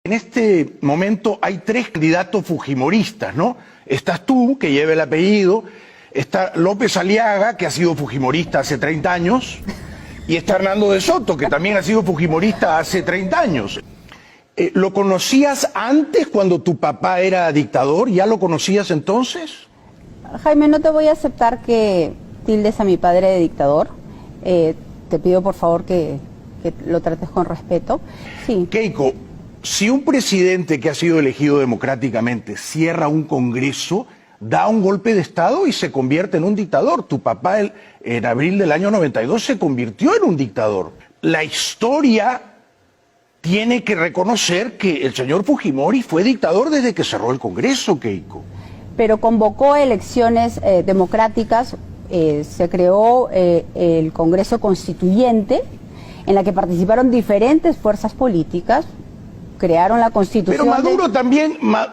En este momento hay tres candidatos fujimoristas, ¿no? Estás tú, que lleva el apellido, está López Aliaga, que ha sido fujimorista hace 30 años, y está Hernando de Soto, que también ha sido fujimorista hace 30 años. ¿Lo conocías antes, cuando tu papá era dictador? ¿Ya lo conocías entonces? Jaime, no te voy a aceptar que tildes a mi padre de dictador. Te pido por favor que lo trates con respeto. Sí. Keiko, si un presidente que ha sido elegido democráticamente cierra un congreso, da un golpe de Estado y se convierte en un dictador. Tu papá en abril del año 92 se convirtió en un dictador. La historia tiene que reconocer que el señor Fujimori fue dictador desde que cerró el Congreso, Keiko. Pero convocó elecciones democráticas, se creó el Congreso Constituyente, en la que participaron diferentes fuerzas políticas, crearon la Constitución. Pero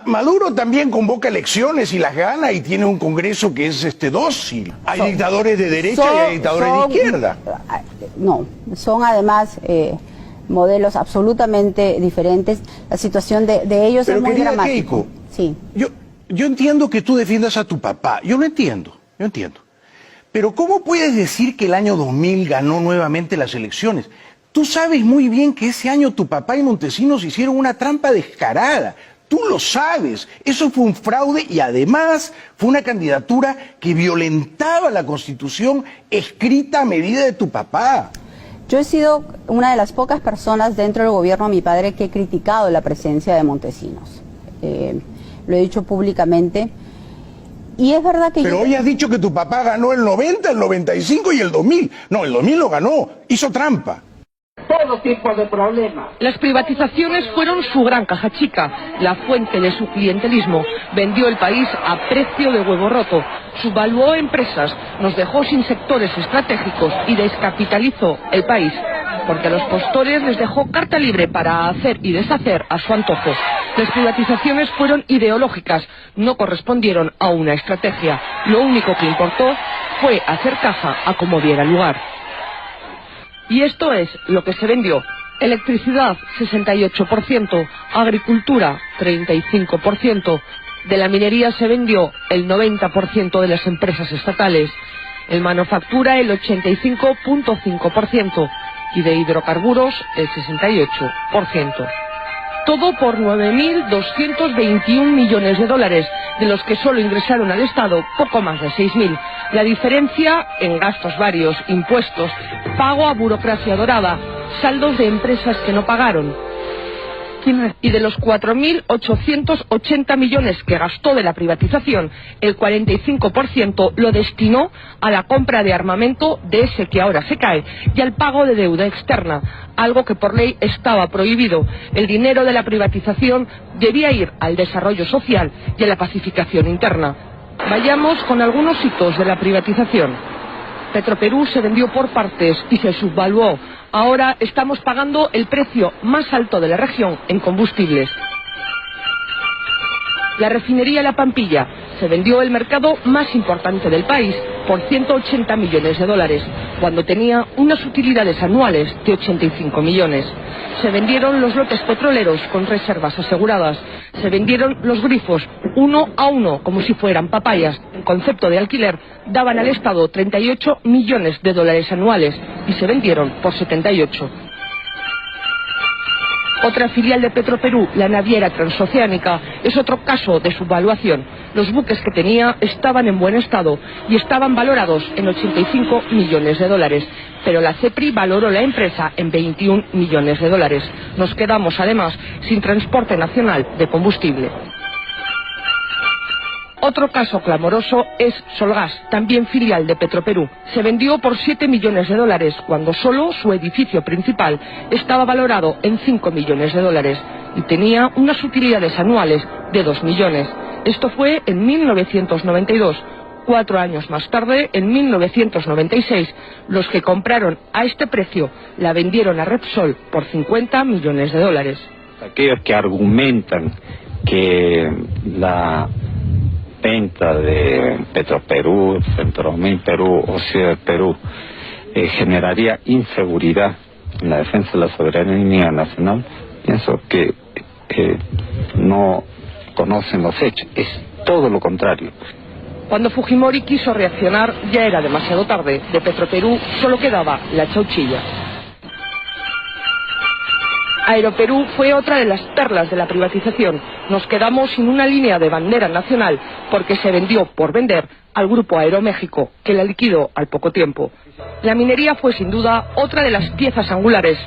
Maduro también convoca elecciones y las gana y tiene un Congreso que es dócil. Hay dictadores de derecha y hay dictadores de izquierda. No, son además modelos absolutamente diferentes. La situación de ellos es muy dramática. Keiko, sí. Yo entiendo que tú defiendas a tu papá, yo lo entiendo, yo entiendo. Pero ¿cómo puedes decir que el año 2000 ganó nuevamente las elecciones? Tú sabes muy bien que ese año tu papá y Montesinos hicieron una trampa descarada. Tú lo sabes. Eso fue un fraude y además fue una candidatura que violentaba la Constitución escrita a medida de tu papá. Yo he sido una de las pocas personas dentro del gobierno de mi padre que he criticado la presencia de Montesinos. Lo he dicho públicamente. Y es verdad que... Pero hoy has dicho que tu papá ganó el 90, el 95 y el 2000. No, el 2000 lo ganó. Hizo trampa. Todo tipo de problemas. Las privatizaciones fueron su gran caja chica, la fuente de su clientelismo. Vendió el país a precio de huevo roto, subvaluó empresas, nos dejó sin sectores estratégicos y descapitalizó el país. Porque a los postores les dejó carta libre para hacer y deshacer a su antojo. Las privatizaciones fueron ideológicas, no correspondieron a una estrategia. Lo único que importó fue hacer caja a como diera lugar. Y esto es lo que se vendió: electricidad 68%, agricultura 35%, de la minería se vendió el 90% de las empresas estatales, en manufactura el 85.5% y de hidrocarburos el 68%. Todo por 9.221 millones de dólares, de los que solo ingresaron al Estado poco más de 6.000. La diferencia en gastos varios, impuestos, pago a burocracia dorada, saldos de empresas que no pagaron. Y de los 4.880 millones que gastó de la privatización, el 45% lo destinó a la compra de armamento de ese que ahora se cae y al pago de deuda externa, algo que por ley estaba prohibido. El dinero de la privatización debía ir al desarrollo social y a la pacificación interna. Vayamos con algunos hitos de la privatización. Petroperú se vendió por partes y se subvaluó. Ahora estamos pagando el precio más alto de la región en combustibles. La refinería La Pampilla se vendió el mercado más importante del país por 180 millones de dólares, cuando tenía unas utilidades anuales de 85 millones. Se vendieron los lotes petroleros con reservas aseguradas. Se vendieron los grifos uno a uno, como si fueran papayas. En concepto de alquiler, daban al Estado 38 millones de dólares anuales y se vendieron por 78. Otra filial de Petroperú, la naviera transoceánica, es otro caso de subvaluación. Los buques que tenía estaban en buen estado y estaban valorados en 85 millones de dólares. Pero la CEPRI valoró la empresa en 21 millones de dólares. Nos quedamos además sin transporte nacional de combustible. Otro caso clamoroso es Solgas, también filial de Petroperú. Se vendió por 7 millones de dólares, cuando solo su edificio principal estaba valorado en 5 millones de dólares y tenía unas utilidades anuales de 2 millones. Esto fue en 1992. 4 años más tarde, en 1996, los que compraron a este precio la vendieron a Repsol por 50 millones de dólares. Aquellos que argumentan que la venta de Petroperú, Centromil Perú o Ciudad Perú generaría inseguridad en la defensa de la soberanía nacional, pienso que no conocen los hechos. Es todo lo contrario. Cuando Fujimori quiso reaccionar ya era demasiado tarde. De Petroperú solo quedaba la chauchilla. Aeroperú fue otra de las perlas de la privatización. Nos quedamos sin una línea de bandera nacional porque se vendió por vender al grupo Aeroméxico, que la liquidó al poco tiempo. La minería fue sin duda otra de las piezas angulares.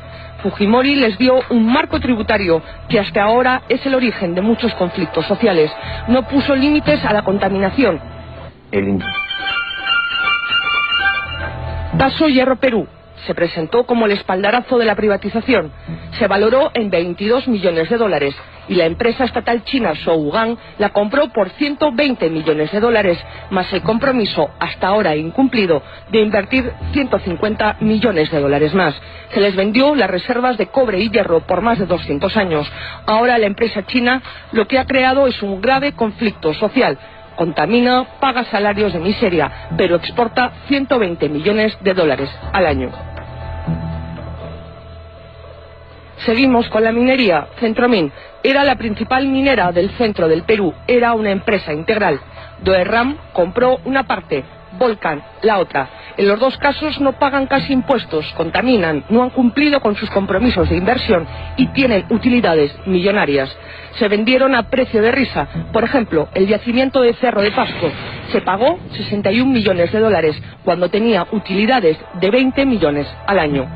Fujimori les dio un marco tributario que hasta ahora es el origen de muchos conflictos sociales. No puso límites a la contaminación. Caso Hierro Perú. Se presentó como el espaldarazo de la privatización. Se valoró en 22 millones de dólares y la empresa estatal china Shougang la compró por 120 millones de dólares, más el compromiso, hasta ahora incumplido, de invertir 150 millones de dólares más. Se les vendió las reservas de cobre y hierro por más de 200 años. Ahora la empresa china lo que ha creado es un grave conflicto social. Contamina, paga salarios de miseria, pero exporta 120 millones de dólares al año. Seguimos con la minería. Centromin era la principal minera del centro del Perú, era una empresa integral. Doerram compró una parte, Volcan la otra. En los dos casos no pagan casi impuestos, contaminan, no han cumplido con sus compromisos de inversión y tienen utilidades millonarias. Se vendieron a precio de risa. Por ejemplo, el yacimiento de Cerro de Pasco se pagó 61 millones de dólares cuando tenía utilidades de 20 millones al año.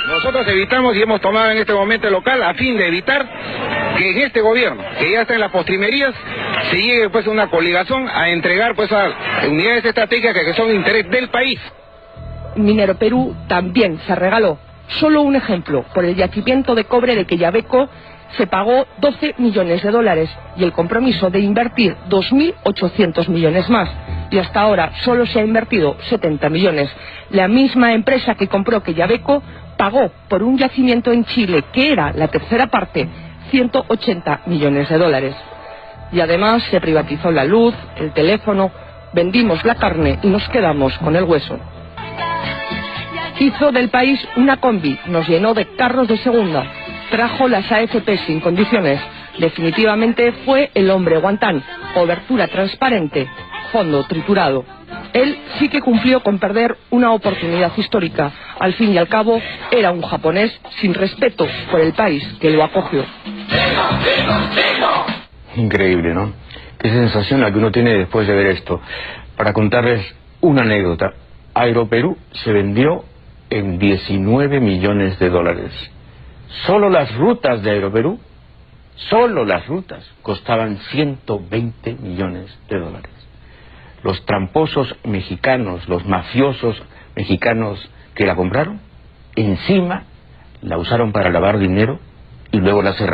Nosotros evitamos y hemos tomado en este momento el local a fin de evitar que en este gobierno, que ya está en las postrimerías, se llegue pues a una coligación a entregar pues a unidades estratégicas que son de interés del país. Minero Perú también se regaló. Solo un ejemplo, por el yacimiento de cobre de Quellaveco se pagó 12 millones de dólares y el compromiso de invertir 2.800 millones más. Y hasta ahora solo se ha invertido 70 millones. La misma empresa que compró Quellaveco pagó por un yacimiento en Chile, que era la tercera parte, 180 millones de dólares. Y además se privatizó la luz, el teléfono, vendimos la carne y nos quedamos con el hueso. Hizo del país una combi, nos llenó de carros de segunda, trajo las AFP sin condiciones. Definitivamente fue el hombre guantán, cobertura transparente, fondo triturado. Él sí que cumplió con perder una oportunidad histórica. Al fin y al cabo, era un japonés sin respeto por el país que lo acogió. Increíble, ¿no? Qué sensación la que uno tiene después de ver esto. Para contarles una anécdota, Aeroperú se vendió en 19 millones de dólares. Solo las rutas de Aeroperú, solo las rutas, costaban 120 millones de dólares. Los tramposos mexicanos, los mafiosos mexicanos que la compraron, encima la usaron para lavar dinero y luego la cerraron.